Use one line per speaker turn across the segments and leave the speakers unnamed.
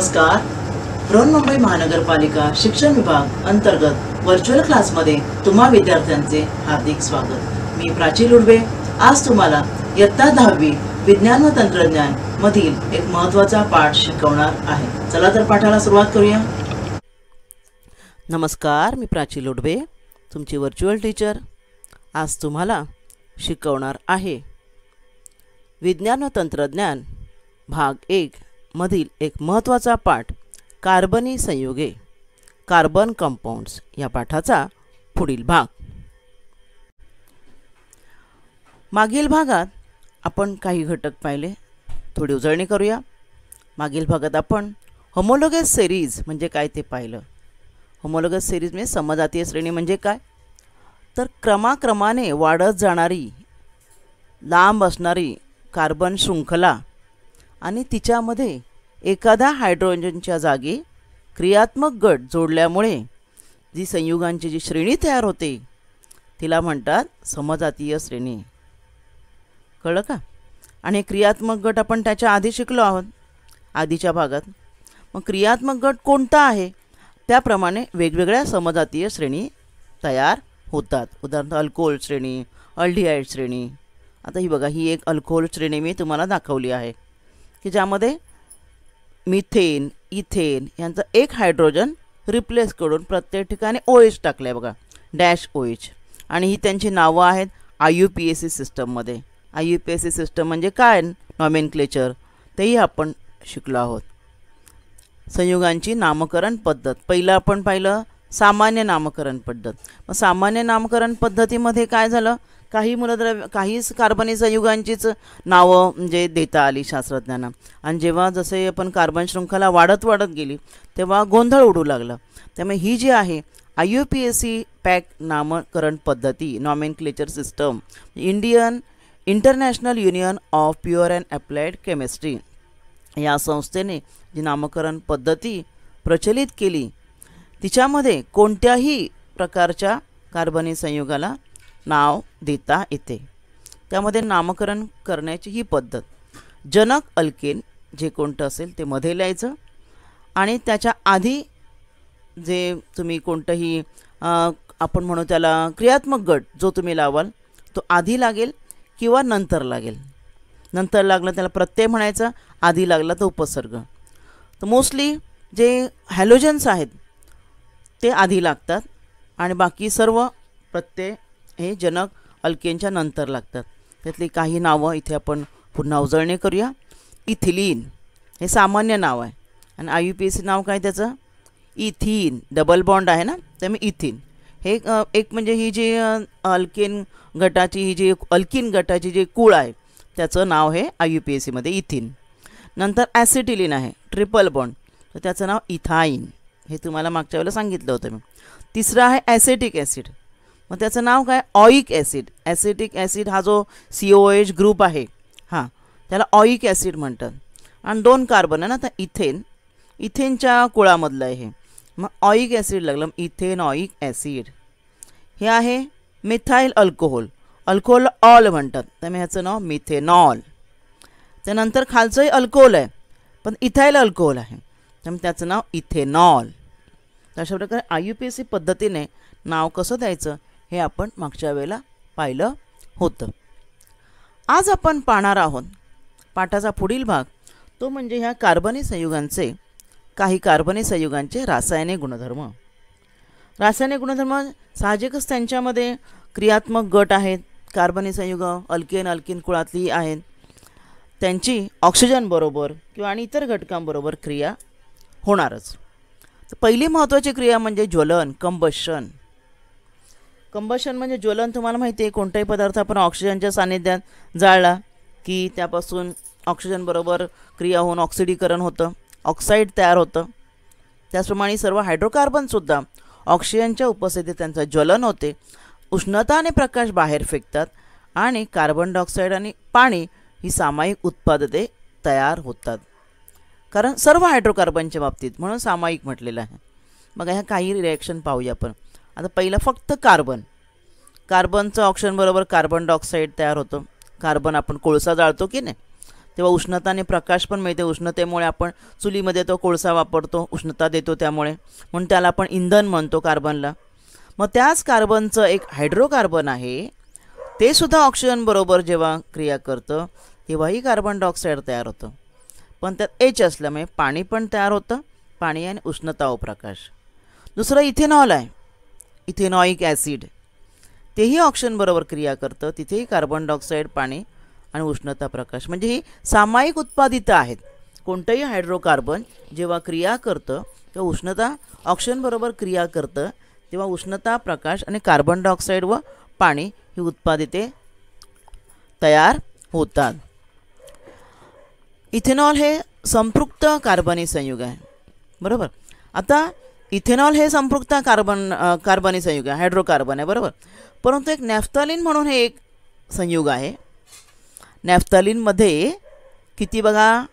नमस्कार. बृहन्मुंबई महानगरपालिका शिक्षण विभाग अंतर्गत व्हर्च्युअल क्लासमध्ये तुम्हा विद्यार्थ्यांचे हार्दिक स्वागत. मी प्राची लुडवे आज तुम्हाला इयत्ता 10वी विज्ञान व तंत्रज्ञान मधील एक महत्त्वाचा पाठ शिकवणार आहे. चला तर पाठाला सुरुवात करूया.
नमस्कार, मी प्राची लुडवे तुमची व्हर्च्युअल टीचर. आज तुम्हाला शिकवणार आहे विज्ञान व तंत्रज्ञान भाग 1 मधील एक महत्त्वाचा पाठ कार्बनी संयुगे, कार्बन कंपाउंड्स या पाठाचा पुढील भाग. मागील भागात आपण काही घटक पाहिले, थोडी उजळणी करूया. मागील भागात आपण होमोलोगस सिरीज म्हणजे काय ते पाहिलं. होमोलोगस सिरीज म्हणजे समजातीय श्रेणी म्हणजे काय, तर क्रमाक्रमाने वाढत जाणारी लांब असणारी कार्बन शृंखला आणि तिच्यामध्ये एखाद्या हायड्रोजनच्या जागी क्रियात्मक गट जोडल्यामुळे जी संयुगांची जी श्रेणी तयार होते तिला म्हणतात समजातीय श्रेणी. कळलं का? आणि क्रियात्मक गट आपण त्याच्या आधी शिकलो आहोत आधीच्या भागात. मग क्रियात्मक गट कोणता आहे त्याप्रमाणे वेगवेगळ्या समजातीय श्रेणी तयार होतात. उदाहरणार्थ अल्कोहोल श्रेणी, अल्डिहाइड श्रेणी. आता ही बघा, ही एक अल्कोहोल श्रेणी मी तुम्हाला दाखवली आहे की ज्यामध्ये मिथेन, इथेन यांचा एक हायड्रोजन रिप्लेस करून प्रत्येक ठिकाणी OH टाकलं आहे बघा, डॅश OH. आणि ही त्यांची नावं आहेत IUPAC सिस्टममध्ये. IUPAC सिस्टम म्हणजे काय, नॉमेनक्लेचर, तेही आपण शिकलो आहोत. संयुगांची नामकरण पद्धत पहिलं आपण पाहिलं सामान्य नामकरण पद्धत. मग सामान्य नामकरण पद्धतीमध्ये काय झालं, काही मूलद्रव्य काही कार्बनी संयुगांचीच नावं म्हणजे देता आली शास्त्रज्ञांना. आणि जेव्हा जसे आपण कार्बन शृंखला वाढत गेली तेव्हा गोंधळ उडू लागला. त्यामुळे ही जी आहे IUPAC पॅक नामकरण पद्धती, nomenclature system, international union of pure and applied chemistry या संस्थेने जी नामकरण पद्धती प्रचलित केली तिच्यामध्ये कोणत्याही प्रकारच्या कार्बनी संयुगाला नाव देता येते. त्यामध्ये नामकरण करण्याची ही पद्धत, जनक अल्केन जे कोणतं असेल ते मध्ये लिहायचं आणि त्याच्या आधी जे तुम्ही कोणतंही आपण म्हणू त्याला क्रियात्मक गट जो तुम्ही लावाल तो आधी लागेल किंवा नंतर लागेल. नंतर लागलं त्याला प्रत्यय म्हणायचा, आधी लागला तर उपसर्ग. तर मोस्टली जे हॅलोजन्स आहेत ते आधी लागतात आणि बाकी सर्व प्रत्यय हे जनक अल्केनच्या नंतर लागतात. त्यातली काही नावं इथे आपण पुन्हा उजळणी करूया. इथिलीन हे सामान्य नाव आहे आणि IUPAC नाव काय त्याचं, इथिन, डबल बॉन्ड आहे ना, त्यामुळे इथिन हे एक म्हणजे ही जी अल्केन गटाची ही जी अल्किन गटाची जी कूळ आहे त्याचं नाव हे IUPAC मध्ये इथिन. नंतर ॲसिटिलीन आहे, ट्रिपल बॉन्ड, तर त्याचं नाव इथाईन. हे तुम्हाला मागच्या वेळेला सांगितलं होतं मी. तिसरं आहे ॲसेटिक ॲसिड, मग त्याचं नाव काय, ऑइक ॲसिड. ॲसेटिक ॲसिड हा जो COOH ग्रुप आहे हां त्याला ऑइक ॲसिड म्हणतात. आणि 2 कार्बन आहे ना, तर इथेनच्या कुळामधलं आहे हे, मग ऑइक ॲसिड लागलं, इथेन ऑइक ॲसिड. हे आहे मिथाईल अल्कोहोल, अल्कोहोल ऑल म्हणतात त्यामुळे ह्याचं नाव मिथेनॉल. त्यानंतर खालचंही अल्कोहोल आहे पण इथाईल अल्कोहोल आहे त्यामुळे त्याचं नाव इथेनॉल. तर अशा प्रकारे IUPAC पद्धतीने नाव कसं द्यायचं हे आपण मागच्या वेळेला पाहिलं होतं. आज आपण पाहणार आहोत पाठाचा पुढील भाग, तो म्हणजे ह्या कार्बनी संयुगांचे काही कार्बनी संयुगांचे रासायनिक गुणधर्म. रासायनिक गुणधर्म साहजिकच त्यांच्यामध्ये क्रियात्मक गट आहेत. कार्बनी संयुग अल्किन कुळातली आहेत, त्यांची ऑक्सिजन बरोबर किंवा आणि इतर घटकांबरोबर क्रिया होणारच. तर पहिली महत्त्वाची क्रिया म्हणजे ज्वलन, कंबशन. कंबशन म्हणजे ज्वलन तुम्हाला माहिती आहे, कोणताही पदार्थ आपण ऑक्सिजनच्या सानिध्यात जाळला की त्यापासून ऑक्सिजन बरोबर क्रिया होऊन ऑक्सिडीकरण होतं, ऑक्साईड तयार होतं. त्याचप्रमाणे सर्व हायड्रोकार्बनसुद्धा ऑक्सिजनच्या उपस्थितीत त्यांचं ज्वलन होते, उष्णता आणि प्रकाश बाहेर फेकतात आणि कार्बन डायऑक्साईड आणि पाणी ही सामायिक उत्पादने तयार होतात. कारण सर्व हायड्रोकार्बनच्या बाबतीत म्हणून सामायिक म्हटलेलं आहे. मग ह्या काही रिॲक्शन पाहूया आपण. आता पहिलं फक्त कार्बनचं ऑक्सिजन बरोबर कार्बन डायऑक्साईड तयार होतं. कार्बन आपण कोळसा जाळतो की नाही, तेव्हा उष्णता आणि प्रकाश पण मिळते. उष्णतेमुळे आपण चुलीमध्ये तो कोळसा वापरतो, उष्णता देतो त्यामुळे, म्हणून त्याला आपण इंधन म्हणतो कार्बनला. मग त्याच कार्बनचं एक हायड्रोकार्बन आहे, ते सुद्धा ऑक्सिजन बरोबर जेव्हा क्रिया करतं तेव्हाही कार्बन डायऑक्साईड तयार होतं. पण त्यात H असल्यामुळे पाणी पण तयार होतं, पाणी आणि उष्णता व प्रकाश. दुसरं इथेनॉल आहे, इथेनॉइक ॲसिड, तेही ऑक्सिजन बरोबर क्रिया करतं. तिथेही कार्बन डायऑक्साईड, पाणी आणि उष्णता प्रकाश, म्हणजे ही सामायिक उत्पादितं आहेत. कोणतंही हायड्रोकार्बन जेव्हा क्रिया करतं तेव्हा उष्णता ऑक्सिजन बरोबर क्रिया करतं, तेव्हा उष्णता, प्रकाश आणि कार्बन डायऑक्साईड व पाणी ही उत्पादिते तयार होतात. इथेनॉल हे संपृक्त कार्बनी संयुग आहे, बरोबर. आता इथेनॉल हे संपृक्त कार्बनी संयुग आहे, हायड्रोकार्बन आहे, बरोबर. परंतु एक नॅफ्थलीन म्हणून हे एक संयुग आहे. नॅफ्थलीनमध्ये किती बघा,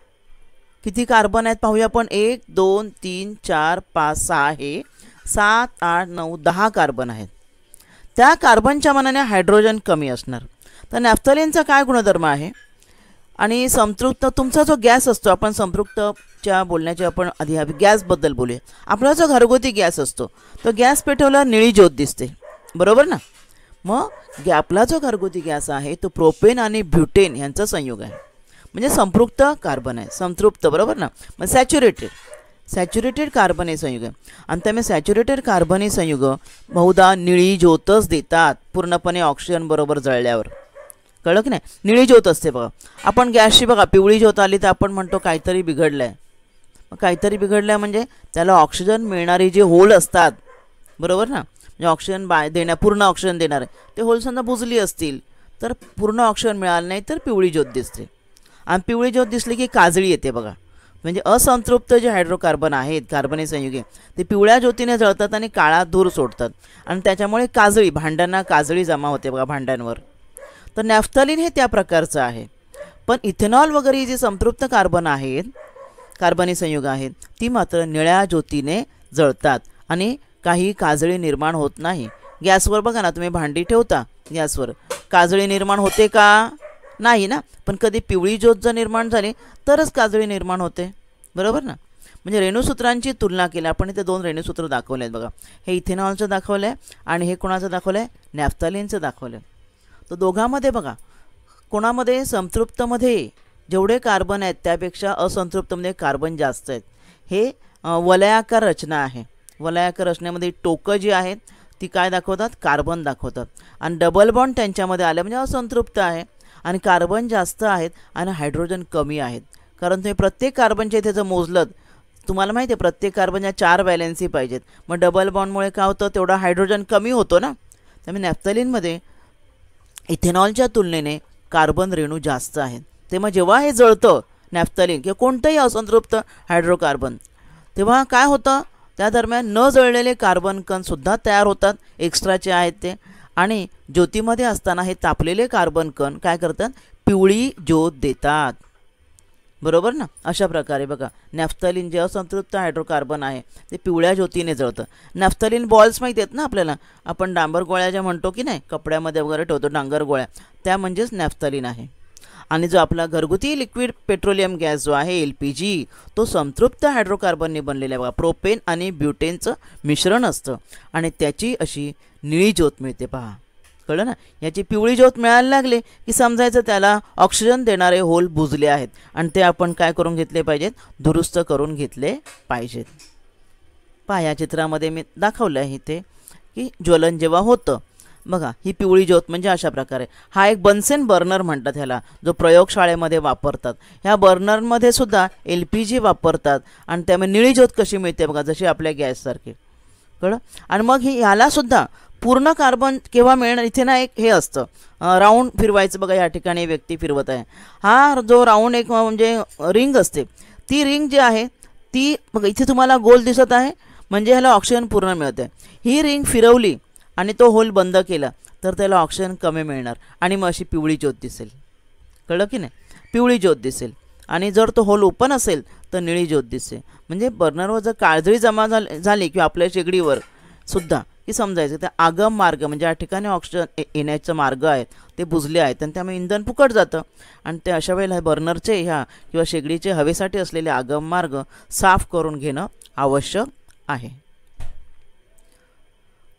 किती कार्बन आहेत पाहूया आपण. 1 2 3 4 5 6 हे 7 8 9 10 कार्बन आहेत. त्या कार्बनच्या मानाने हायड्रोजन कमी असणार. तर नॅफ्थलीनचा काय गुणधर्म आहे आणि संपृक्त तुमचा जो गॅस असतो, आपण संपृक्तच्या बोलण्याच्या आपण आधी गॅसबद्दल बोलूया. आपला जो घरगुती गॅस असतो तो गॅस पेटवला निळी ज्योत दिसते, बरोबर ना. मग आपला जो घरगुती गॅस आहे तो प्रोपेन आणि ब्युटेन यांचा संयोग आहे, म्हणजे संपृक्त कार्बन आहे, संतृप्त, बरोबर ना. मग सॅच्युरेटेड कार्बन हे संयुग आहे. आणि त्यामुळे सॅच्युरेटेड कार्बन हे संयुग बहुधा निळी ज्योतच देतात पूर्णपणे ऑक्सिजन बरोबर जळल्यावर. कळलं की नाही, निळी ज्योत असते बघा. आपण गॅसची बघा पिवळी ज्योत आली तर आपण म्हणतो काहीतरी बिघडलं आहे. मग काहीतरी बिघडलं आहे म्हणजे त्याला ऑक्सिजन मिळणारी जे होल असतात, बरोबर ना, म्हणजे ऑक्सिजन पूर्ण ऑक्सिजन देणार आहे, ते होल समजा बुजली असतील तर पूर्ण ऑक्सिजन मिळालं नाही तर पिवळी ज्योत दिसते. आणि पिवळी ज्योत दिसली की काजळी येते बघा. म्हणजे असंतृप्त जे हायड्रोकार्बन आहेत, कार्बनी संयुगे, ते पिवळ्या ज्योतीने जळतात आणि काळा धूर सोडतात आणि त्याच्यामुळे काजळी, भांड्यांना काजळी जमा होते बघा भांड्यांवर. तर नॅफ्थलीन हे त्या प्रकारचं आहे. पण इथेनॉल वगैरे जे संतृप्त कार्बन आहेत, कार्बनी संयुग आहेत, ती मात्र निळ्या ज्योतीने जळतात आणि काही काजळी निर्माण होत नाही. गॅसवर बघा ना, तुम्ही भांडी ठेवता गॅसवर, काजळी निर्माण होते का? नाही ना. पण कधी पिवळी ज्योत जर निर्माण झाली तरच काजळी निर्माण होते, बरोबर ना. म्हणजे रेणुसूत्रांची तुलना केली आपण. इथे 2 रेणुसूत्र दाखवले आहेत बघा. हे इथेनॉलचं दाखवलं आहे आणि हे कोणाचं दाखवलं आहे? नॅफ्थलीनचं दाखवलं आहे. तर दोघांमध्ये बघा, कोणामध्ये संतृप्तमध्ये जेवढे कार्बन आहेत त्यापेक्षा असंतृप्तमध्ये कार्बन जास्त आहेत. हे वलयाकार रचना आहे. वलयाकार रचनेमध्ये टोकं जी आहेत ती काय दाखवतात? कार्बन दाखवतात. आणि डबल बॉन्ड त्यांच्यामध्ये आले म्हणजे असंतृप्त आहे आणि कार्बन जास्त आहेत आणि हायड्रोजन कमी आहेत. कारण तुम्ही प्रत्येक कार्बनच्या इथे जर मोजलं, तुम्हाला माहिती आहे प्रत्येक कार्बनच्या 4 व्हॅलेन्सी पाहिजेत. मग डबल बॉन्डमुळे काय होतं? तेवढा हायड्रोजन कमी होतो ना. त्यामुळे नॅफ्थलीनमध्ये इथेनॉलच्या तुलनेने कार्बन रेणू जास्त आहेत. तेव्हा जेव्हा हे जळतं नॅफ्थलीन किंवा कोणतंही असंतृप्त हायड्रोकार्बन, तेव्हा काय होतं? त्या दरम्यान न जळलेले कार्बन कणसुद्धा तयार होतात, एक्स्ट्राचे आहेत ते. आणि ज्योतीमध्ये असताना हे तापलेले कार्बन कण काय करतात? पिवळी ज्योत देतात, बरोबर ना. अशा प्रकारे बघा, नॅफ्थलीन जे असंतृप्त हायड्रोकार्बन आहे ते पिवळ्या ज्योतीने जळतं. नॅफ्थलीन बॉल्स माहिती आहेत ना आपल्याला, आपण डांबर गोळ्या ज्या म्हणतो की नाही, कपड्यामध्ये वगैरे ठेवतो डांगर गोळ्या, त्या म्हणजेच नॅफ्थलीन आहे. आणि जो आपला घरगुती लिक्विड पेट्रोलियम गॅस जो आहे LPG, तो संतृप्त हायड्रोकार्बनने बनलेला आहे बघा. प्रोपेन आणि ब्युटेनचं मिश्रण असतं आणि त्याची अशी निळी ज्योत मिळते पहा. कळलं ना. याची पिवळी ज्योत मिळायला लागले की समजायचं त्याला ऑक्सिजन देणारे होल बुजले आहेत आणि ते आपण काय करून घेतले पाहिजेत? दुरुस्त करून घेतले पाहिजेत. पहा, या चित्रामध्ये मी दाखवलं आहे इथे की ज्वलन जेव्हा होतं बघा, ही पिवळी ज्योत म्हणजे अशा प्रकारे. हा एक बन्सेन बर्नर म्हणतात ह्याला, जो प्रयोगशाळेमध्ये वापरतात. ह्या बर्नरमध्ये सुद्धा LPG वापरतात आणि त्यामुळे निळी ज्योत कशी मिळते बघा, जशी आपल्या गॅससारखी. कळलं. आणि मग ह्याला सुद्धा पूर्ण कार्बन केव्हा मिळणार? इथे ना एक हे असतं, राऊंड फिरवायचं बघा. या ठिकाणी व्यक्ती फिरवत आहे. हा जो राऊंड एक म्हणजे रिंग असते, ती रिंग जी आहे ती बघा इथे तुम्हाला गोल दिसत आहे, म्हणजे ह्याला ऑक्सिजन पूर्ण मिळते. ही रिंग फिरवली आणि तो होल बंद केला तर त्याला ऑक्सिजन कमी मिळणार आणि मग अशी पिवळी ज्योत दिसेल. कळलं की नाही? पिवळी ज्योत दिसेल. आणि जर तो होल ओपन असेल तर निळी ज्योत दिसेल. म्हणजे बर्नरवर जर काजळी जमा झाली किंवा आपल्या शेगडीवर सुद्धा की समजायचं त्या आगम मार्ग म्हणजे या ठिकाणी ऑक्सिजन येण्याचं मार्ग आहेत ते बुजले आहेत आणि त्यामुळे इंधन फुकट जातं आणि ते अशा वेळेला बर्नरचे ह्या किंवा शेगडीचे हवेसाठी असलेले आगम मार्ग साफ करून घेणं आवश्यक आहे.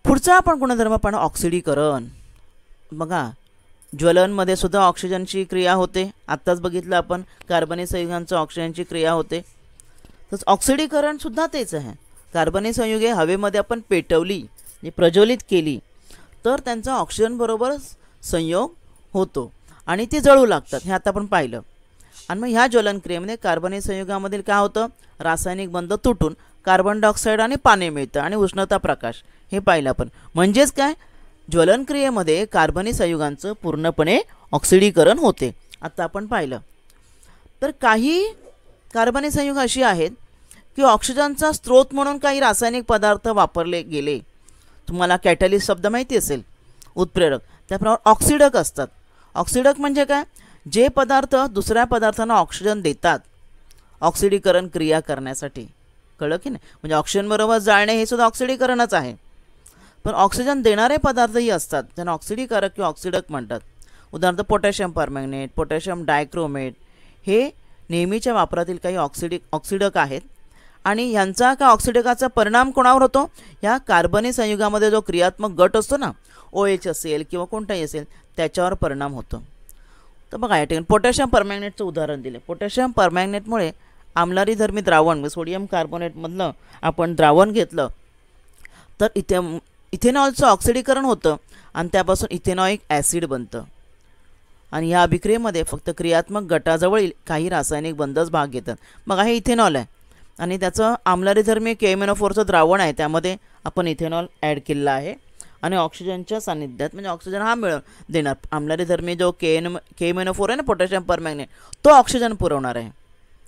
पुढचा आपण गुणधर्म पण ऑक्सिडीकरण. बघा ज्वलनमध्ये सुद्धा ऑक्सिजनची क्रिया होते. आत्ताच बघितलं आपण कार्बनी संयुगांचं ऑक्सिजनची क्रिया होते. तसंच ऑक्सिडीकरण सुद्धा तेच आहे. कार्बनी संयुगे हवेमध्ये आपण पेटवली म्हणजे प्रज्वलित केली तर त्यांचा ऑक्सिजन बरोबर संयोग होतो आणि ते जळू लागतात हे आता आपण पाहिलं. आणि मग ह्या ज्वलन क्रियेमध्ये कार्बनी संयुगामधील काय होतं रासायनिक बंध तुटून कार्बन डायऑक्साईड आणि पाणी मिळतं आणि उष्णता प्रकाश हे पाहिलं आपण. म्हणजेच काय ज्वलन क्रियेमध्ये कार्बनी संयुगांचं पूर्णपणे ऑक्सिडीकरण होते आता आपण पाहिलं. तर काही कार्बनी संयुग अशी आहेत की ऑक्सिजनचा स्रोत म्हणून काही रासायनिक पदार्थ वापरले गेले. तुम्हाला कॅटॅलिस्ट शब्द माहिती असेल उत्प्रेरक. त्याप्रमाणे ऑक्सिडक असतात. ऑक्सिडक म्हणजे काय जे पदार्थ दुसऱ्या पदार्थांना ऑक्सिजन देतात ऑक्सिडीकरण क्रिया करण्यासाठी. कळलं की नाही. म्हणजे ऑक्सिजन बरोबर जाळणे हे सुद्धा ऑक्सिडीकरणच आहे. पण ऑक्सिजन देणारे पदार्थही असतात त्यांना ऑक्सिडीकारक किंवा ऑक्सिडक म्हणतात. उदाहरणार्थ पोटॅशियम परमॅंगनेट पोटॅशियम डायक्रोमेट हे नेहमीच्या वापरातील काही ऑक्सिडक आहेत आणि ह्यांचा का ऑक्सिडकाचा परिणाम कोणावर होतो या कार्बनी संयुगामध्ये जो क्रियात्मक गट असतो ना OH असेल किंवा कोणताही असेल त्याच्यावर परिणाम होतो. तर बघा या ठिकाणी पोटॅशियम परमॅंगनेटचं उदाहरण दिले. पोटॅशियम परमॅंगनेटमुळे आम्लारीधर्मी द्रावण सोडियम कार्बोनेटमधलं आपण द्रावण घेतलं तर इथेनॉलचं ऑक्सिडीकरण होतं आणि त्यापासून इथेनॉइक ॲसिड बनतं. आणि ह्या अभिक्रियेमध्ये फक्त क्रियात्मक गटाजवळील काही रासायनिक बंधच भाग घेतात. मग हे इथेनॉल आहे आणि त्याचं आम्लारीधर्मी KMnO4चं द्रावण आहे त्यामध्ये आपण इथेनॉल ॲड केलेलं आहे आणि ऑक्सिजनच्या सानिध्यात म्हणजे ऑक्सिजन हा मिळून देणार. आम्लारीधर्मी जो KMnO4 आहे ना पोटॅशियम परमॅंगनेट तो ऑक्सिजन पुरवणार आहे.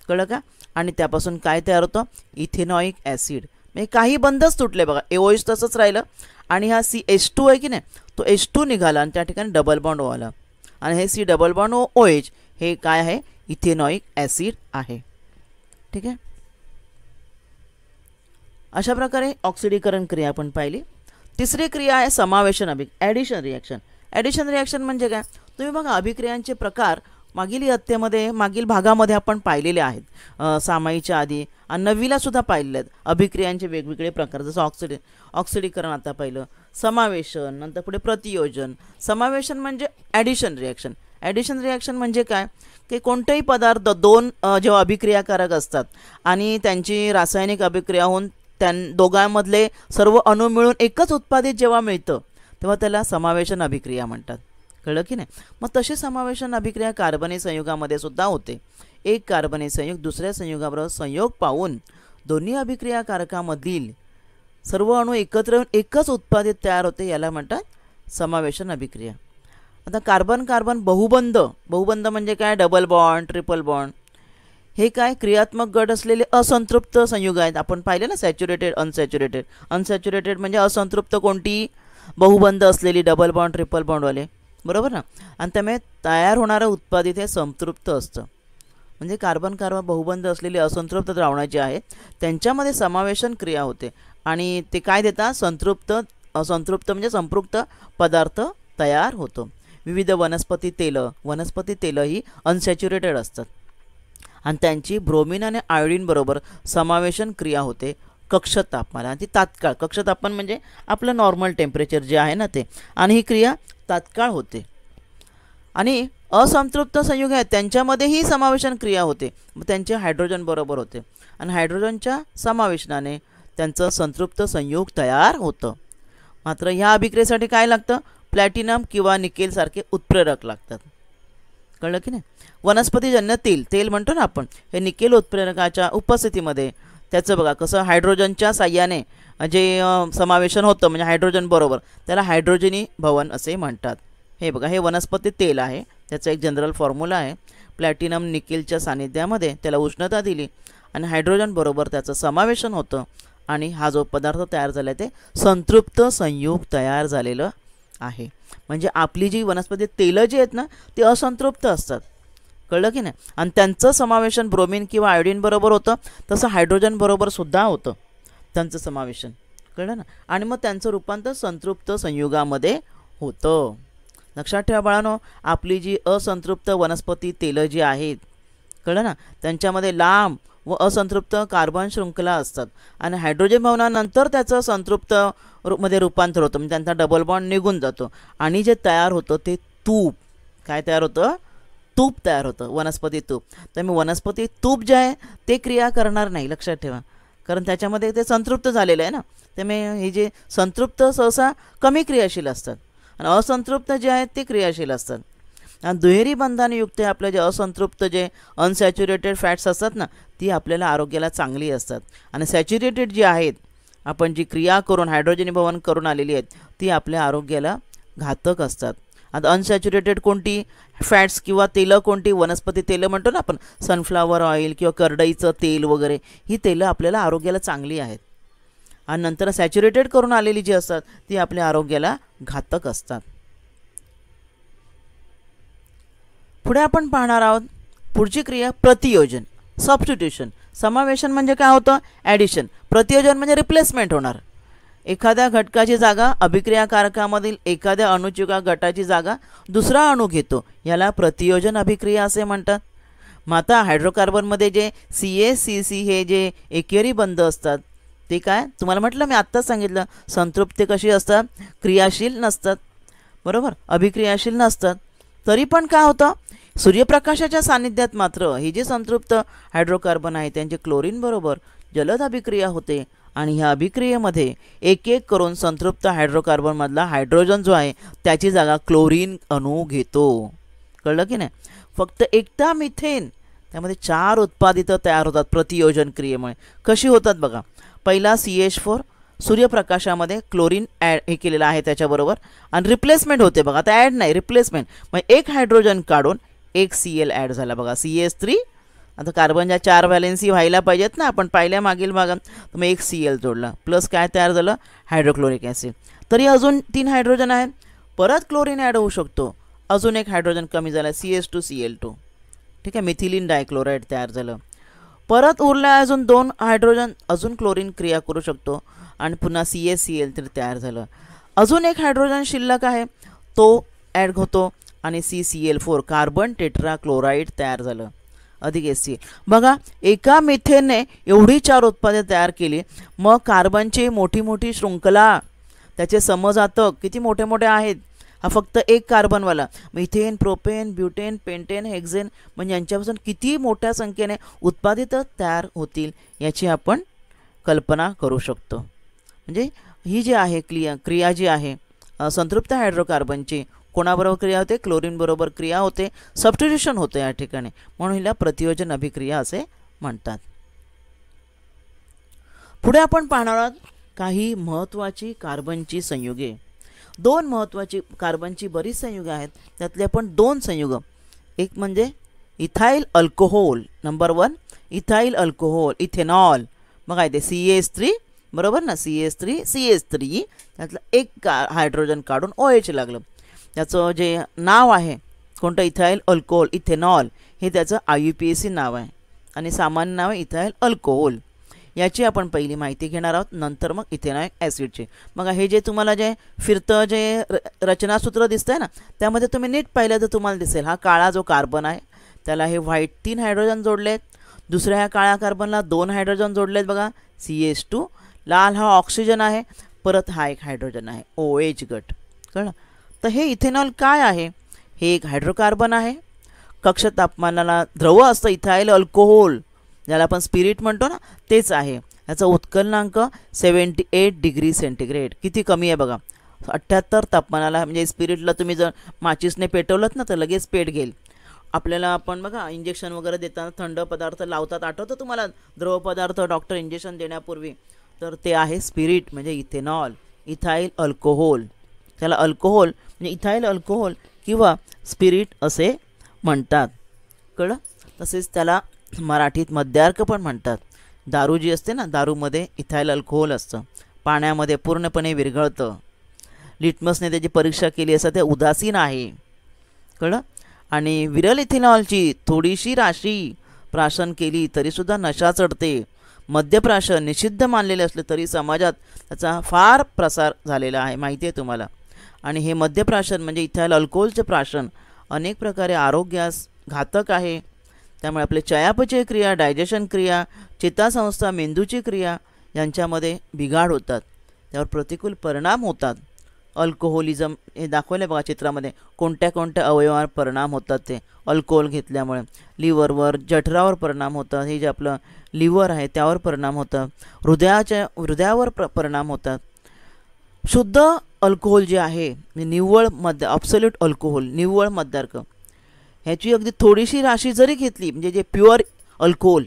कळलं का. आणि त्यापासून काय तयार होतं इथेनॉइक ॲसिड. म्हणजे काही बंधच तुटले बघा. OH तसंच राहिलं आणि हा CH2 आहे की नाही तो H2 निघाला आणि त्या ठिकाणी डबल बॉन्ड आला आणि हे C डबल बॉन्ड OH हे काय आहे इथेनॉइक ॲसिड आहे. ठीक आहे. अशा प्रकारे ऑक्सिडीकरण क्रिया आपण पाहिली. तिसरी क्रिया आहे समावेशन ॲडिशन रिॲक्शन. ॲडिशन रिॲक्शन म्हणजे काय तुम्ही बघा अभिक्रियांचे प्रकार मागील इयत्तेमध्ये मागील भागामध्ये आपण पाहिलेले आहेत. सामाईच्या आधी आणि 9वीला सुद्धा पाहिलेले आहेत अभिक्रियांचे वेगवेगळे प्रकार. जसं ऑक्सिडीकरण आता पाहिलं समावेशन नंतर पुढे प्रतियोजन. समावेशन म्हणजे ॲडिशन रिॲक्शन. ॲडिशन रिॲक्शन म्हणजे काय की कोणतेही पदार्थ दोन जेव्हा अभिक्रियाकारक असतात आणि त्यांची रासायनिक अभिक्रिया होऊन दोघांमधले सर्व अणू मिळून एकच उत्पादित जेव्हा मिळतं तेव्हा त्याला समावेशन अभिक्रिया म्हणतात. कळलं की नाही. मग तशी समावेशन अभिक्रिया कार्बनी संयुगामध्ये सुद्धा होते. एक कार्बनी संयुग दुसऱ्या संयुगाबरोबर संयोग पाहून दोन्ही अभिक्रियाकारकामधील सर्व अणू एकत्र येऊन एकच उत्पादित तयार होते याला म्हणतात समावेशन अभिक्रिया. आता कार्बन कार्बन बहुबंध म्हणजे काय डबल बॉन्ड ट्रिपल बॉन्ड हे काय क्रियात्मक गट असलेले असंतृप्त संयुग आहेत. आपण पाहिले ना सॅच्युरेटेड अनसॅच्युरेटेड. अनसॅच्युरेटेड म्हणजे असंतृप्त कोणती बहुबंध असलेली डबल बॉन्ड ट्रिपल बॉन्डवाले बरोबर ना. आणि त्यामुळे तयार होणारं उत्पादित हे संतृप्त असतं. म्हणजे कार्बन कार्बन बहुबंध असलेली असंतृप्त द्रावणं जी आहेत त्यांच्यामध्ये समावेशन क्रिया होते आणि ते काय देतात संतृप्त म्हणजे संपृक्त पदार्थ तयार होतो. विविध वनस्पती तेलं ही अनसॅच्युरेटेड असतात आणि त्यांची ब्रोमिन आणि आयोडीन बरोबर समावेशन क्रिया होते कक्ष तापमान आणि ती तात्काळ. कक्ष तापमान म्हणजे आपलं नॉर्मल टेम्परेचर जे आहे ना ते. आणि ही क्रिया तात्काळ होते. आणि असंतृप्त संयुग आहेत त्यांच्यामध्येही समावेशन क्रिया होते. मग त्यांचे हायड्रोजन बरोबर होते आणि हायड्रोजनच्या समावेशनाने त्यांचं संतृप्त संयुग तयार होतं. मात्र ह्या अभिक्रियेसाठी काय लागतं प्लॅटिनम किंवा निकेलसारखे उत्प्रेरक लागतात. कळलं की नाही. वनस्पतीजन्य तेल म्हणतो ना आपण हे निकेल उत्प्रेरकाच्या उपस्थितीमध्ये त्याचं बघा कसं हायड्रोजनच्या साह्याने जे समावेशन होतं म्हणजे हायड्रोजन बरोबर त्याला हायड्रोजनी भवन असे म्हणतात. हे बघा हे वनस्पती तेल आहे त्याचा एक जनरल फॉर्म्युला आहे. प्लॅटिनम निकेलच्या सानिध्यामध्ये त्याला उष्णता दिली आणि हायड्रोजन बरोबर त्याचं समावेशन होतं आणि हा जो पदार्थ तयार झाला ते संतृप्त संयुग तयार झालेलं आहे. म्हणजे आपली जी वनस्पती तेलं जी आहेत ना ते असंतृप्त असतात. कळलं की नाही. आणि त्यांचं समावेशन ब्रोमिन किंवा आयोडीन बरोबर होतं तसं हायड्रोजन बरोबर सुद्धा होतं त्यांचं समावेशन. कळलं ना. आणि मग त्यांचं रूपांतर संतृप्त संयुगामध्ये होतं. लक्षात ठेवा बाळांनो, आपली जी असंतृप्त वनस्पती तेलं जी आहेत, कळलं ना, त्यांच्यामध्ये लांब व असंतृप्त कार्बन शृंखला असतात आणि हायड्रोजन भवनानंतर त्याचं संतृप्त मध्ये रूपांतर होतं, म्हणजे त्यांचा डबल बॉन्ड निघून जातो आणि जे तयार होतं ते तूप. काय तयार होतं? तूप तयार होतं, वनस्पती तूप. तर मी वनस्पती तूप जे आहे ते क्रिया करणार नाही, लक्षात ठेवा, कारण त्याच्यामध्ये ते संतृप्त झालेलं आहे ना. त्यामुळे हे जे संतृप्त सहसा कमी क्रियाशील असतात आणि असंतृप्त जे आहेत ते क्रियाशील असतात. आणि दुहेरी बंधाने आपले जे असंतृप्त जे अनसॅच्युरेटेड फॅट्स असतात ना, ती आपल्याला आरोग्याला चांगली असतात. आणि सॅच्युरेटेड जी आहेत, आपण जी क्रिया करून हायड्रोजनीभवन करून आलेली आहेत, ती आपल्या आरोग्याला घातक असतात. आता अनसॅच्युरेटेड कोणती फॅट्स किंवा तेलं कोणती? वनस्पती तेलं म्हणतो ना आपण, सनफ्लावर ऑइल किंवा करडईचं तेल वगैरे, ही तेलं आपल्याला आरोग्याला चांगली आहेत. आणि नंतर सॅच्युरेटेड करून आलेली जी असतात ती आपल्या आरोग्याला घातक असतात. पुढे आपण पाहणार आहोत पुढची क्रिया प्रतियोजन, सबस्टिट्यूशन. समावेशन म्हणजे काय होतं? ॲडिशन. प्रतियोजन म्हणजे रिप्लेसमेंट होणार. एखाद्या घटकाची जागा अभिक्रियाकारकामधील एखाद्या अणूची गटाची जागा दुसरा अणू घेतो, याला प्रतियोजन अभिक्रिया असे म्हणतात. मग आता हायड्रोकार्बनमध्ये जे CH-CC हे जे एकेरी बंध असतात ते काय? तुम्हाला म्हटलं, मी आत्ताच सांगितलं, संतृप्ति कशी असतात? क्रियाशील नसतात, बरोबर, अभिक्रियाशील नसतात. तरी पण काय होतं? सूर्यप्रकाशाच्या सानिध्यात मात्र हे जे संतृप्त हायड्रोकार्बन आहे त्यांचे क्लोरीन बरोबर जलद अभिक्रिया होते आणि ह्या अभिक्रियेमध्ये एक एक करून संतृप्त हायड्रोकार्बनमधला हायड्रोजन जो आहे त्याची जागा क्लोरीन अणू घेतो. कळलं की नाही? फक्त एकटा मिथेन, त्यामध्ये 4 उत्पादितं तयार होतात प्रतियोजन क्रियेमुळे. कशी होतात बघा. पहिला CH4, सूर्यप्रकाशामध्ये क्लोरीन ॲड हे केलेलं आहे त्याच्याबरोबर आणि रिप्लेसमेंट होते बघा. आता ॲड नाही, रिप्लेसमेंट. मग एक हायड्रोजन काढून एक Cl ॲड झाला बघा, CH3. आता कार्बनच्या 4 व्हॅलेन्सी व्हायला पाहिजेत ना, आपण पाहिल्या मागील भागात. तर मग एक Cl जोडला, प्लस काय तयार झालं? Hydrochloric acid. तरी अजून 3 हायड्रोजन आहेत. परत क्लोरीन ॲड होऊ शकतो, अजून एक हायड्रोजन कमी झाला, CH2Cl2. ठीक आहे, मिथिलीन डायक्लोराईड तयार झालं. परत उरल्या अजून 2 हायड्रोजन, अजून क्लोरीन क्रिया करू शकतो आणि पुन्हा CH-Cl3 तयार झालं. अजून एक हायड्रोजन शिल्लक आहे, तो ॲड होतो आणि CCl4 कार्बन टेट्राक्लोराईड तयार झालं, अधिक HCl. बघा, एका मिथेनने एवढी 4 उत्पादने तयार केली. मग कार्बनची मोठी मोठी शृंखला, त्याचे समजातक किती मोठे मोठे आहेत. हा फक्त एक कार्बनवाला, methane, propane, butane, pentane, hexane, म्हणजे यांच्यापासून किती मोठ्या संख्येने उत्पादित तयार होतील याची आपण कल्पना करू शकतो. म्हणजे ही जी आहे क्रिया जी आहे संतृप्त हायड्रोकार्बनची, कोणाबरोबर क्रिया होते? क्लोरीन बरोबर क्रिया होते, सबस्टिट्यूशन होते या ठिकाणी, म्हणून हिला प्रतियोजन अभिक्रिया असे म्हणतात. पुढे आपण पाहणार आहोत काही महत्त्वाची कार्बनची संयुगे. 2 महत्त्वाची कार्बनची बरीच संयुगे आहेत, त्यातले आपण 2 संयुग. एक म्हणजे ethyl alcohol, number 1 ethyl alcohol, ethanol. मग काय ते CH3, बरोबर ना, CH3 त्यातलं एक हायड्रोजन काढून OH लागलं. त्याचं जे नाव आहे कोणतं? इथाइल अल्कोहोल, इथेनॉल, हे त्याचं IUPAC नाव आहे आणि सामान्य नाव आहे इथाइल अल्कोहोल. याची आपण पहिली माहिती घेणार आहोत, नंतर मग इथेनॉइक ॲसिडची. मग हे जे तुम्हाला जे फिरतं जे रचनासूत्र दिसतंय ना, त्यामध्ये तुम्ही नीट पाहिलं तर तुम्हाला दिसेल, हा काळा जो कार्बन आहे त्याला हे व्हाईट 3 हायड्रोजन जोडलेत. दुसऱ्या ह्या काळ्या कार्बनला 2 हायड्रोजन जोडलेत बघा, CH2. लाल हा ऑक्सिजन आहे, परत हा एक हायड्रोजन आहे, OH गट. कळलं? तर हे इथेनॉल काय आहे? हे एक हायड्रोकार्बन आहे, कक्ष तापमानाला द्रव असतं. इथाइल अल्कोहोल, ज्याला आपण स्पिरिट म्हणतो ना, तेच आहे. याचा उत्कलनांक 78 डिग्री सेंटीग्रेड. किती कमी आहे बघा, 78 तापमानाला. म्हणजे स्पिरिटला तुम्ही जर माचीसने पेटवलंत ना तर लगेच पेट घेईल. आपल्याला आपण बघा इंजेक्शन वगैरे देताना थंड पदार्थ लावतात, आठवतं तुम्हाला? द्रव पदार्थ डॉक्टर इंजेक्शन देण्यापूर्वी, तर ते आहे स्पिरिट म्हणजे इथेनॉल, इथाइल अल्कोहोल. त्याला अल्कोहोल म्हणजे इथाइल अल्कोहोल किंवा स्पिरिट असे म्हणतात. कळलं? तसेच त्याला मराठीत मद्यार्क पण म्हणतात. दारू जी असते ना, दारूमध्ये इथाइल अल्कोहोल असतं, पाण्यामध्ये पूर्णपणे विरघळतं. लिटमसने त्याची परीक्षा केली असं ते उदासीन आहे. कळलं? आणि विरल इथेनॉलची थोडीशी राशी प्राशन केली तरीसुद्धा नशा चढते. मद्यप्राशन निषिद्ध मानलेले असले तरी समाजात त्याचा फार प्रसार झालेला आहे, माहिती आहे तुम्हाला. आणि हे मद्यप्राशन म्हणजे इथाइल अल्कोहोलचे प्राशन अनेक प्रकारे आरोग्यास घातक आहे. त्यामुळे आपले चयापचय क्रिया, डायजेशन क्रिया, चेतासंस्था, मेंदूची क्रिया यांच्यामध्ये बिघाड होतात, त्यावर प्रतिकूल परिणाम होतात. अल्कोहोलिझम हे दाखवलं बघा चित्रामध्ये, कोणत्या कोणत्या अवयवावर परिणाम होतात ते अल्कोहोल घेतल्यामुळे. लिव्हरवर, जठरावर परिणाम होतात, हे जे आपलं लिव्हर आहे त्यावर परिणाम होतात. हृदयावर परिणाम होतात. शुद्ध अल्कोहोल जे आहे म्हणजे निव्वळ मद्य, ॲब्सोल्यूट अल्कोहोल, निव्वळ मद्यार्क, ह्याची अगदी थोडीशी राशी जरी घेतली म्हणजे जे प्युअर अल्कोहोल,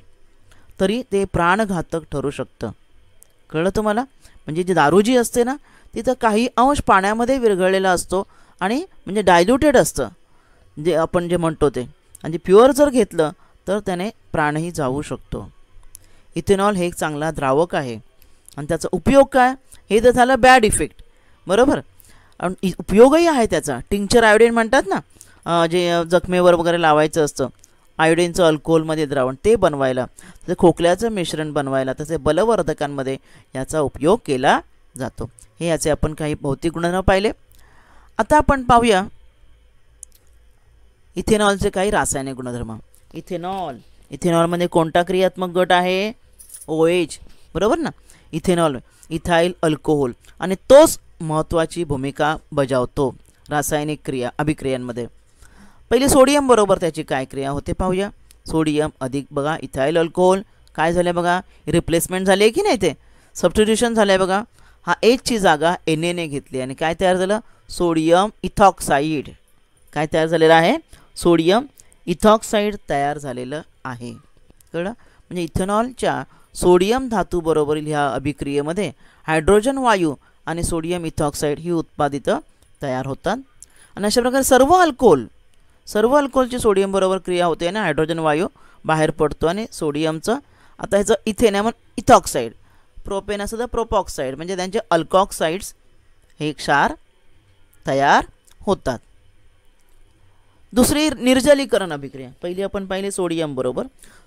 तरी ते प्राणघातक ठरू शकतं. कळलं तुम्हाला? म्हणजे जी दारू जी असते ना, तिथं काही अंश पाण्यामध्ये विरघळलेला असतो आणि म्हणजे डायल्युटेड असतं जे आपण जे म्हणतो ते, आणि जे प्युअर जर घेतलं तर त्याने प्राणही जाऊ शकतो. इथेनॉल हे एक चांगला द्रावक आहे आणि त्याचा उपयोग काय, हे तर झालं बॅड इफेक्ट, बरोबर. आणि उपयोगही आहे त्याचा. टिंक्चर आयोडीन म्हणतात ना, जे जखमेवर वगैरे लावायचं असतं, आयोडीनचं अल्कोहोलमध्ये द्रावण ते बनवायला, तसे खोकल्याचं मिश्रण बनवायला, तसे बलवर्धकांमध्ये याचा उपयोग केला जातो. हे याचे आपण काही भौतिक गुणधर्म पाहिले. आता आपण पाहूया इथेनॉलचे काही रासायनिक गुणधर्म. इथेनॉलमध्ये कोणता क्रियात्मक गट आहे? OH, बरोबर ना. इथेनॉल इथाइल अल्कोहोल, आणि तोच महत्त्वाची भूमिका बजावतो रासायनिक अभिक्रियांमध्ये. पहिली सोडियम बरोबर त्याची काय क्रिया होते पाहूया. सोडियम अधिक बघा इथाइल अल्कोहोल काय झाले बघा, रिप्लेसमेंट झाली आहे की नाही, ते सबस्टिट्यूशन झालं आहे बघा. हा Hची जागा Na घेतली आणि काय तयार झालं? सोडियम इथॉक्साईड. काय तयार झालेलं आहे? सोडियम इथॉक्साईड तयार झालेलं आहे. कळलं? म्हणजे इथेनॉलच्या सोडियम धातूबरोबरील ह्या अभिक्रियेमध्ये हायड्रोजन वायू आणि सोडियम इथॉक्साईड ही उत्पादितं तयार होतात. आणि अशा प्रकारे सर्व अल्कोहोलची सोडियम बरोबर क्रिया होते आणि हायड्रोजन वायू बाहेर पडतो आणि सोडियमचं आता ह्याचं इथेन आहे इथॉक्साईड, प्रोपेन असं तर प्रोपॉक्साईड, म्हणजे त्यांचे अल्कॉक्साईड्स हे क्षार तयार होतात. दुसरी निर्जलीकरण अभिक्रिया. पहिली आपण पाहिली सोडियम बरोबर.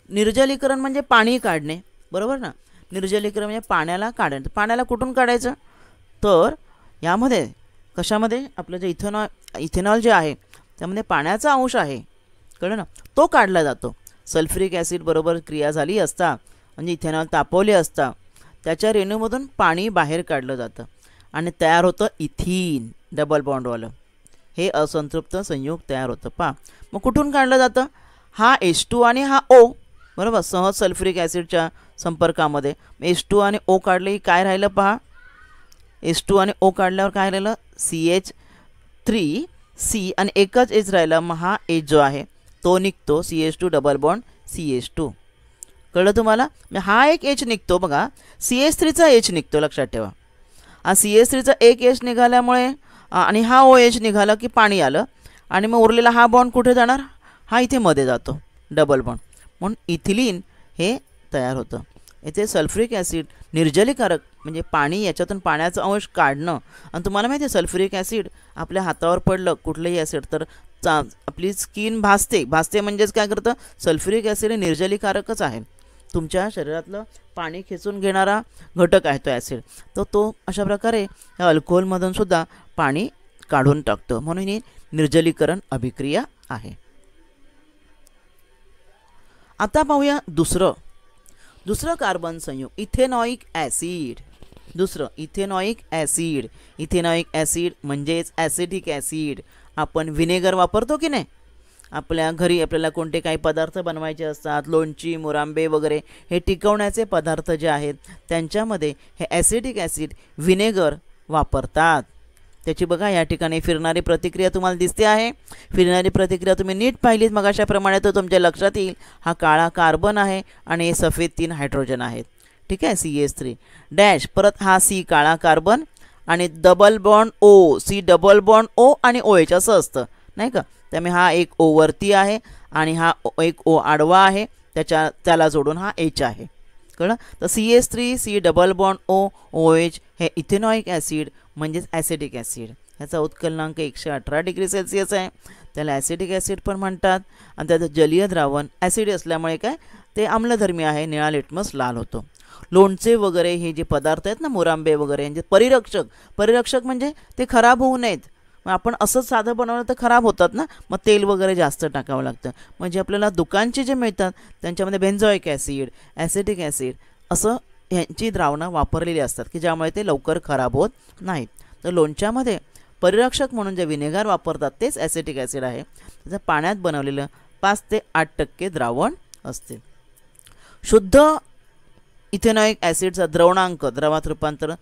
निर्जलीकरण म्हणजे पाणी काढणे, बरोबर ना. निर्जलीकरण म्हणजे पाण्याला काढणे. पाण्याला कुठून काढायचं? तर यामध्ये कशामध्ये आपलं जे इथेनॉल जे आहे त्यामध्ये पाण्याचा अंश आहे, कळलं ना, तो काढला जातो. सल्फ्युरिक ॲसिड बरोबर क्रिया झाली असता म्हणजे इथेनॉल तापवले असता त्याच्या रेणूमधून पाणी बाहेर काढलं जातं आणि तयार होतं इथीन, डबल बॉन्डवालं. हे असंतृप्त संयुग तयार होतं. पहा मग कुठून काढलं जातं? हा H2 आणि हा O, बरोबर, सहज सल्फ्युरिक ॲसिडच्या संपर्कामध्ये H2 आणि O काढले की काय राहिलं पहा. H2 आणि O काढल्यावर काय राहिलं? CH3C आणि एकच H राहिला. मग हा H जो आहे तो निघतो, CH2 डबल बॉन्ड CH2. कळलं तुम्हाला? हा एक H निघतो बघा, CH3चा H निघतो, लक्षात ठेवा. हा CH3चा एक H निघाल्यामुळे आणि हा OH निघाला की पाणी आलं आणि मग उरलेला हा बॉन्ड कुठे जाणार? हा इथे मध्ये जातो, डबल बॉन्ड, म्हणून इथिलीन हे तयार होतं. इथे सल्फ्युरिक ॲसिड निर्जलीकारक म्हणजे पाणी, याच्यातून पाण्याचा अंश काढणं. आणि तुम्हाला माहिती आहे सल्फ्युरिक ॲसिड आपल्या हातावर पडलं कुठलंही ॲसिड तर आपली स्किन भासते म्हणजेच काय करतं? सल्फ्युरिक ॲसिड हे निर्जलीकारकच आहे. तुमच्या शरीरातलं पाणी खेचून घेणारा घटक आहे तो ॲसिड, तर तो अशा प्रकारे या अल्कोहोलमधून सुद्धा पाणी काढून टाकतो, म्हणून ही निर्जलीकरण अभिक्रिया आहे. आता पाहूया दुसरं कार्बन संयुग इथेनॉइक ॲसिड. इथेनॉइक ॲसिड म्हणजेच ॲसिटिक ॲसिड. आपण व्हिनेगर वापरतो की नाही आपल्या घरी? आपल्याला कोणते काही पदार्थ बनवायचे असतात, लोणची, मुरांबे वगैरे, हे टिकवण्याचे पदार्थ जे आहेत त्यांच्यामध्ये हे ॲसिटिक ॲसिड व्हिनेगर वापरतात. त्याची बघा या ठिकाणी फिरणारी प्रतिक्रिया तुम्हाला दिसते आहे. फिरणारी प्रतिक्रिया तुम्ही नीट पाहिलीत मग अशाप्रमाणे तो तुमच्या लक्षात येईल. हा काळा कार्बन आहे आणि हे सफेद 3 हायड्रोजन आहेत, ठीक आहे, CH3 डॅश. परत हा C काळा कार्बन आणि double bond O, C double bond O आणि OH असं असतं नाही का. त्यामुळे हा एक O वरती आहे आणि हा एक O आडवा आहे, त्याला जोडून हा H आहे, कळलं. तर CH3, C double bond O, OH हे इथेनॉइक ॲसिड म्हणजेच ॲसिटिक ॲसिड. ह्याचा उत्कलनांक 118 डिग्री सेल्सिअस आहे. त्याला ॲसिटिक ॲसिड पण म्हणतात. आणि त्याचं जलीय द्रावण ॲसिड असल्यामुळे काय ते आम्लधर्मी आहे, निळा लिटमस लाल होतो. लोणचे वगैरे हे जे पदार्थ आहेत ना, मोरांबे वगैरे यांचे परिरक्षक म्हणजे ते खराब होऊ नयेत. मग आपण असंच साधं बनवलं तर खराब होतात ना, मग तेल वगैरे जास्त टाकावं लागतं. म्हणजे आपल्याला दुकानचे जे मिळतात त्यांच्यामध्ये बेन्झोइक ॲसिड, ॲसिटिक ॲसिड असं ह्यांची द्रावणं वापरलेली असतात की ज्यामुळे ते लवकर खराब होत नाहीत. तर लोणच्यामध्ये परिरक्षक म्हणून जे विनेगर वापरतात तेच ॲसिटिक ॲसिड आहे. त्याचं पाण्यात बनवलेलं 5 ते 8% द्रावण असते. शुद्ध इथेनॉइक ॲसिडचा द्रवणांक द्रवात रूपांतर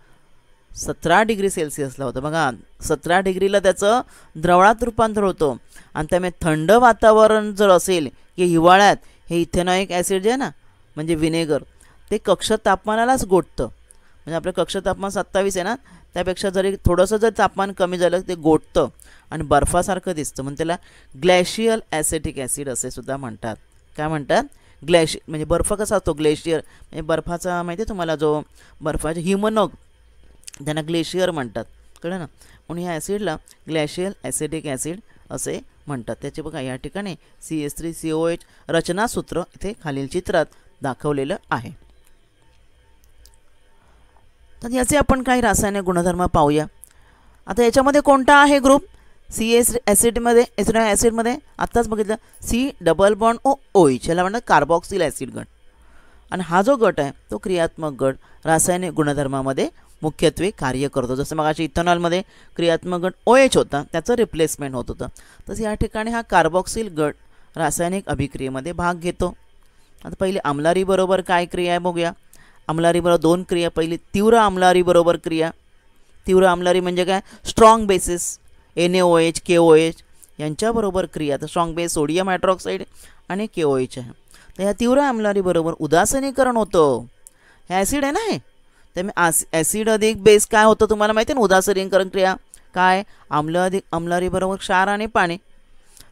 17 डिग्री सेल्सिअसला होतं. बघा 17 डिग्रीला त्याचं द्रवणात रूपांतर होतं. आणि त्यामुळे थंड वातावरण जर असेल की हिवाळ्यात हे इथेनॉइक ॲसिड जे आहे ना म्हणजे विनेगर ते कक्ष तापमानालाच गोठतं. म्हणजे आपलं कक्ष तापमान 27 आहे ना, त्यापेक्षा जरी थोडंसं जर तापमान कमी झालं ते गोठतं आणि बर्फासारखं दिसतं. म्हणून त्याला ग्लॅशियल ॲसिटिक ॲसिड असे सुद्धा म्हणतात. काय म्हणतात? म्हणजे बर्फ कसा असतो ग्लेशियर, म्हणजे बर्फाचा माहिती आहे तुम्हाला, जो बर्फाचे हिमनग त्यांना ग्लेशियर म्हणतात, कळलं ना. म्हणून ह्या ॲसिडला ग्लॅशियल ॲसिटिक ॲसिड असे म्हणतात. त्याचे बघा या ठिकाणी CH3COH रचनासूत्र इथे खालील चित्रात दाखवलेलं आहे. तर याचे आपण काही रासायनिक गुणधर्म पाहूया. आता याच्यामध्ये कोणता आहे ग्रुप? ॲसिडमध्ये एथेनॉइक ॲसिडमध्ये आत्ताच बघितलं C≡OH याला म्हणतात कार्बॉक्सिल ॲसिड गट. आणि हा जो गट आहे तो क्रियात्मक गट रासायनिक गुणधर्मामध्ये मुख्यत्वे कार्य करतो. जसं मग इथेनॉलमध्ये क्रियात्मक गट OH होता, त्याचं रिप्लेसमेंट होत होतं. तसं या ठिकाणी हा कार्बॉक्सिल गट रासायनिक अभिक्रियेमध्ये भाग घेतो. आता पहिले आम्लारी बरोबर काय क्रिया आहे बघूया. आम्लारी बरोबर 2 क्रिया. पहिली तीव्र आम्लारी बरोबर क्रिया. तीव्र आम्लारी म्हणजे काय? स्ट्रॉंग बेसिस NaOH KOH यांच्याबरोबर क्रिया. तर स्ट्रॉंग बेस सोडियम हायड्रॉक्साईड आणि KOH आहे. तर ह्या तीव्र आम्लारी बरोबर उदासीनीकरण होतं. हे ॲसिड आहे ना, हे त्यामुळे ॲसिड अधिक बेस काय होतं तुम्हाला माहिती आहे ना, उदासीनीकरण क्रिया काय? आम्ल अधिक आम्लारी बरोबर क्षार आणि पाणी.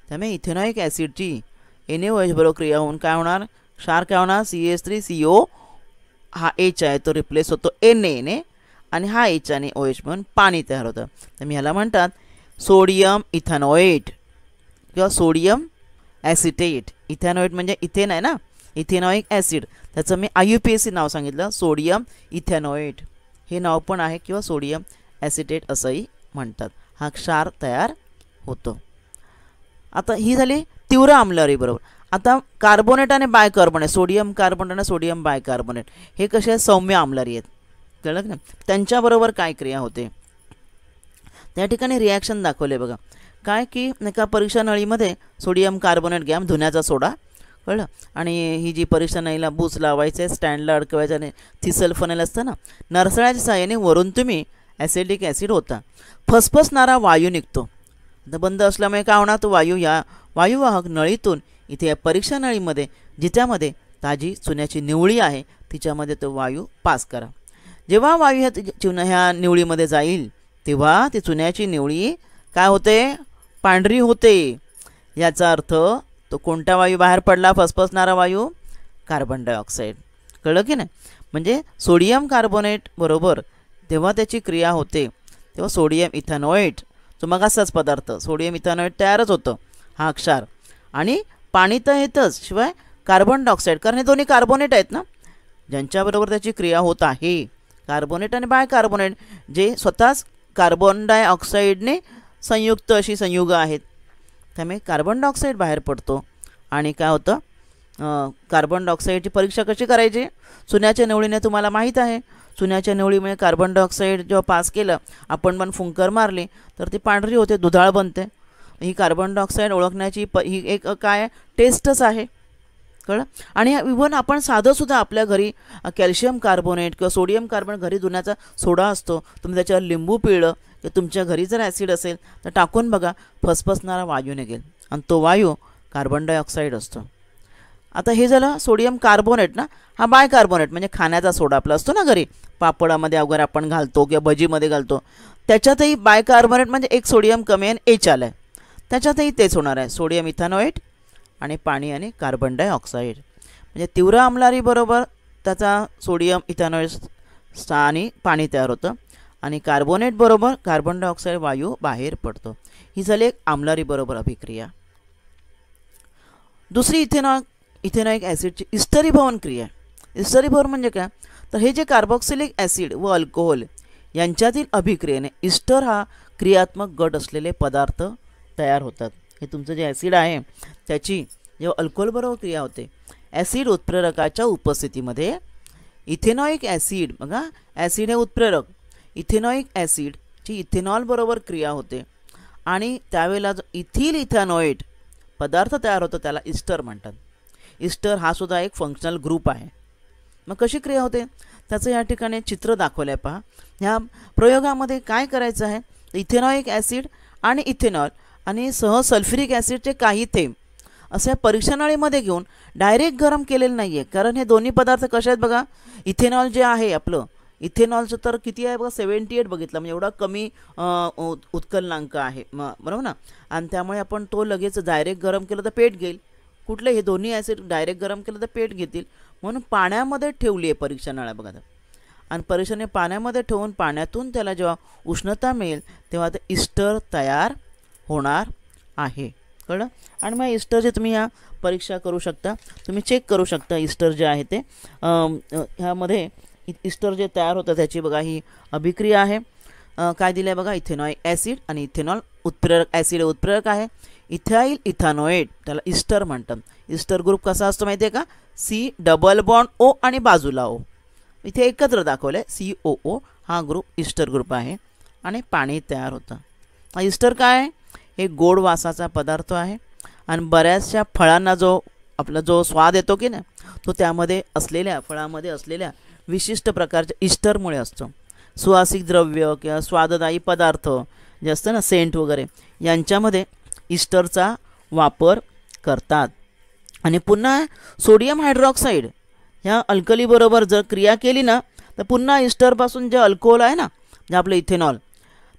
त्यामुळे इथेनॉइक ॲसिडची NaOH बरोबर क्रिया होऊन काय होणार? क्षार काय होणार? CH3CO हा H आहे तो रिप्लेस होतो Na आणि हा H आणि OH म्हणून पाणी तयार होतं. तर ह्याला म्हणतात सोडियम इथेनॉएट किंवा सोडियम ॲसिटेट. इथेनॉएट म्हणजे इथेन आहे ना, इथेनॉइक ॲसिड, त्याचं मी IUPAC नाव सांगितलं सोडियम इथेनॉएट हे नाव पण आहे किंवा सोडियम ॲसिटेट असंही म्हणतात. हा क्षार तयार होतो. आता ही झाली तीव्र आम्लारी बरोबर. आता कार्बोनेट आणि बायकार्बोनेट, सोडियम कार्बोनेट आणि सोडियम बायकार्बोनेट हे कसे सौम्य आम्लारी आहेत, कळलं ना. त्यांच्याबरोबर काय क्रिया होते त्या ठिकाणी रिॲक्शन दाखवले बघा. काय की एका परीक्षा नळीमध्ये सोडियम कार्बोनेट घ्या, धुण्याचा सोडा, कळलं. आणि ही जी परीक्षा नळीला बूच लावायचं आहे, स्टँडला अडकवायचं आणि थिसल फनेल असतं ना, नरसळ्याच्या साहाय्याने वरून तुम्ही ॲसिडिक ॲसिड होता. फसफसणारा वायू निघतो. तर बंद असल्यामुळे काय होणार? तो वायू या वायुवाहक नळीतून इथे या परीक्षा नळीमध्ये जिच्यामध्ये ताजी चुन्याची निवळी आहे तिच्यामध्ये तो वायू पास करा. जेव्हा वायू ह्या निवळीमध्ये जाईल तेव्हा ती चुन्याची निवळी काय होते? पांढरी होते. याचा अर्थ तो कोणता वायू बाहेर पडला? फसफसणारा वायू, कार्बन डायऑक्साईड, कळलं की नाही. म्हणजे सोडियम कार्बोनेट बरोबर तेव्हा त्याची क्रिया होते तेव्हा सोडियम इथेनॉएट जो मग असाच पदार्थ सोडियम इथेनॉएट तयारच होतं, हा क्षार. आणि पाणी तर येतच, शिवाय कार्बन डायऑक्साईड, कारण हे दोन्ही कार्बोनेट आहेत ना ज्यांच्याबरोबर त्याची क्रिया होत आहे. कार्बोनेट आणि बायकार्बोनेट जे स्वतःच कार्बन डायऑक्साईडने संयुक्त अशी संयुग आहेत. त्यामुळे कार्बन डायऑक्साईड बाहेर पडतो. आणि काय होतं? कार्बन डायऑक्साईडची परीक्षा कशी करायची? चुन्याच्या निवळीने तुम्हाला माहीत आहे. चुन्याच्या निवळीमुळे कार्बन डायऑक्साईड जेव्हा पास केलं आपण पण फुंकर मारली तर ती पांढरी होते, दुधाळ बनते. ही कार्बन डायऑक्साईड ओळखण्याची ही एक काय टेस्टच आहे, कळलं. आणि इव्हन आपण साधंसुद्धा आपल्या घरी कॅल्शियम कार्बोनेट किंवा सोडियम कार्बोनेट घरी धुण्याचा सोडा असतो, तुम्ही त्याच्यावर लिंबू पिळलं की तुमच्या घरी जर ॲसिड असेल तर टाकून बघा, फसफसणारा वायू निघेल आणि तो वायू कार्बन डायऑक्साईड असतो. आता हे झालं सोडियम कार्बोनेट ना. हा बायकार्बोनेट म्हणजे खाण्याचा सोडा आपला असतो ना घरी, पापडामध्ये वगैरे आपण घालतो किंवा भजीमध्ये घालतो, त्याच्यातही बायकार्बोनेट म्हणजे एक सोडियम कमी आणि H आला आहे, त्याच्यातही तेच होणार आहे, सोडियम इथेनॉएट आणि पाणी आणि कार्बन डायऑक्साईड. म्हणजे तीव्र आम्लारी बरोबर त्याचा सोडियम इथेनॉएट आणि पाणी तयार होतं. आणि कार्बोनेट बरोबर कार्बन डायऑक्साईड वायू बाहेर पडतो. ही झाली एक आम्लारी बरोबर अभिक्रिया. दुसरी इथेनॉइक ॲसिडची इस्टरीभवन क्रिया. इस्टरीभवन म्हणजे काय, तर हे जे कार्बोक्सिलिक ॲसिड व अल्कोहोल यांच्यातील अभिक्रियेने इस्टर हा क्रियात्मक गट असलेले पदार्थ तयार होतात. हे तुमचं जे ॲसिड आहे त्याची जेव्हा अल्कोहोलबरोबर क्रिया होते, ॲसिड उत्प्रेरकाच्या उपस्थितीमध्ये इथेनॉइक ॲसिड, बघा ॲसिड हे उत्प्रेरक, इथेनॉइक ॲसिडची इथेनॉलबरोबर क्रिया होते आणि त्यावेळेला जो इथिल इथेनॉइड पदार्थ तयार होतो त्याला इस्टर म्हणतात. इस्टर हा सुद्धा एक फंक्शनल ग्रुप आहे. मग कशी क्रिया होते त्याचं या ठिकाणी चित्र दाखवलं आहे पहा. ह्या प्रयोगामध्ये काय करायचं आहे, इथेनॉइक ॲसिड आणि इथेनॉल आणि सल्फ्युरिक ॲसिडचे काही थेंब असे परीक्षणनळीमध्ये घेऊन डायरेक्ट गरम केलेलं नाही आहे. कारण हे दोन्ही पदार्थ कसे आहेत बघा, इथेनॉल जे आहे आपलं, इथेनॉलचं तर किती आहे बघा 78 बघितलं, म्हणजे एवढा कमी उत्कलनांक आहे बरोबर ना. आणि त्यामुळे आपण तो लगेच डायरेक्ट गरम केलं तर पेट घेईल. कुठले हे दोन्ही ॲसिड डायरेक्ट गरम केलं तर पेट घेतील, म्हणून पाण्यामध्ये ठेवली आहे परीक्षणनळ्या बघा. आणि परीक्षणे पाण्यामध्ये ठेवून पाण्यातून त्याला जेव्हा उष्णता मिळेल तेव्हा ते इस्टर तयार होणार आहे. कळलं. आणि मग इस्टरचे तुम्ही ह्या परीक्षा करू शकता, तुम्ही चेक करू शकता इस्टर जे आहे ते. ह्यामध्ये इस्टर जे तयार होतं त्याची बघा ही अभिक्रिया आहे. काय दिलं आहे बघा, इथेनॉइक ॲसिड आणि इथेनॉल उत्प्रेरक, ॲसिड उत्प्रेरक आहे. इथाइल इथेनॉइड त्याला इस्टर म्हणतात. इस्टर ग्रुप कसा असतो माहिती आहे का, सी डबल बॉन्ड ओ आणि बाजूला ओ, इथे एकत्र दाखवलं आहे COO, हा ग्रुप इस्टर ग्रुप आहे आणि पाणी तयार होतं. हा इस्टर काय आहे, हे गोड वासाचा पदार्थ आहे आणि बऱ्याचशा फळांना जो स्वाद येतो की नाही तो त्यामध्ये असलेल्या फळामध्ये असलेल्या विशिष्ट प्रकारच्या इस्टरमुळे असतो. सुवासिक द्रव्य किंवा स्वाददायी पदार्थ जे असतं ना, सेंट वगैरे, यांच्यामध्ये इस्टरचा वापर करतात. आणि पुन्हा सोडियम हायड्रॉक्साईड ह्या अल्कलीबरोबर जर क्रिया केली ना तर पुन्हा इस्टरपासून जे अल्कोहोल आहे ना, जे आपलं इथेनॉल,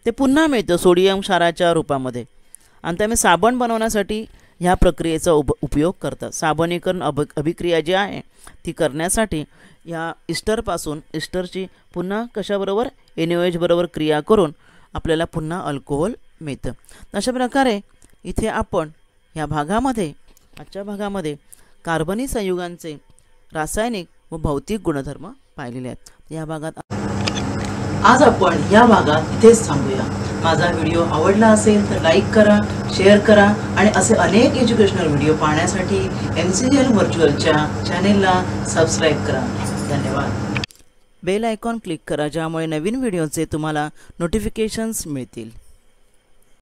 ते पुन्हा मिळतं सोडियम क्षाराच्या रूपामध्ये. आणि त्यामुळे साबण बनवण्यासाठी ह्या प्रक्रियेचा उपयोग करतात. साबणीकरण अभिक्रिया जी आहे ती करण्यासाठी ह्या इस्टरपासून इस्टरची पुन्हा कशाबरोबर NaOH बरोबर क्रिया करून आपल्याला पुन्हा अल्कोहोल मिळतं. अशा प्रकारे इथे आपण ह्या भागामध्ये, आजच्या भागामध्ये कार्बनी संयुगांचे रासायनिक व भौतिक गुणधर्म पाहिलेले आहेत. या भागात
आज आपण या भागात इथेच थांबूया. माझा व्हिडिओ आवडला असेल तर लाईक करा, शेअर करा आणि असे अनेक एज्युकेशनल व्हिडिओ पाहण्यासाठी MCGL व्हर्च्युअलच्या चॅनेलला सबस्क्राईब करा. धन्यवाद.
बेल आयकॉन क्लिक करा, ज्यामुळे नवीन व्हिडिओचे तुम्हाला नोटिफिकेशन्स मिळतील.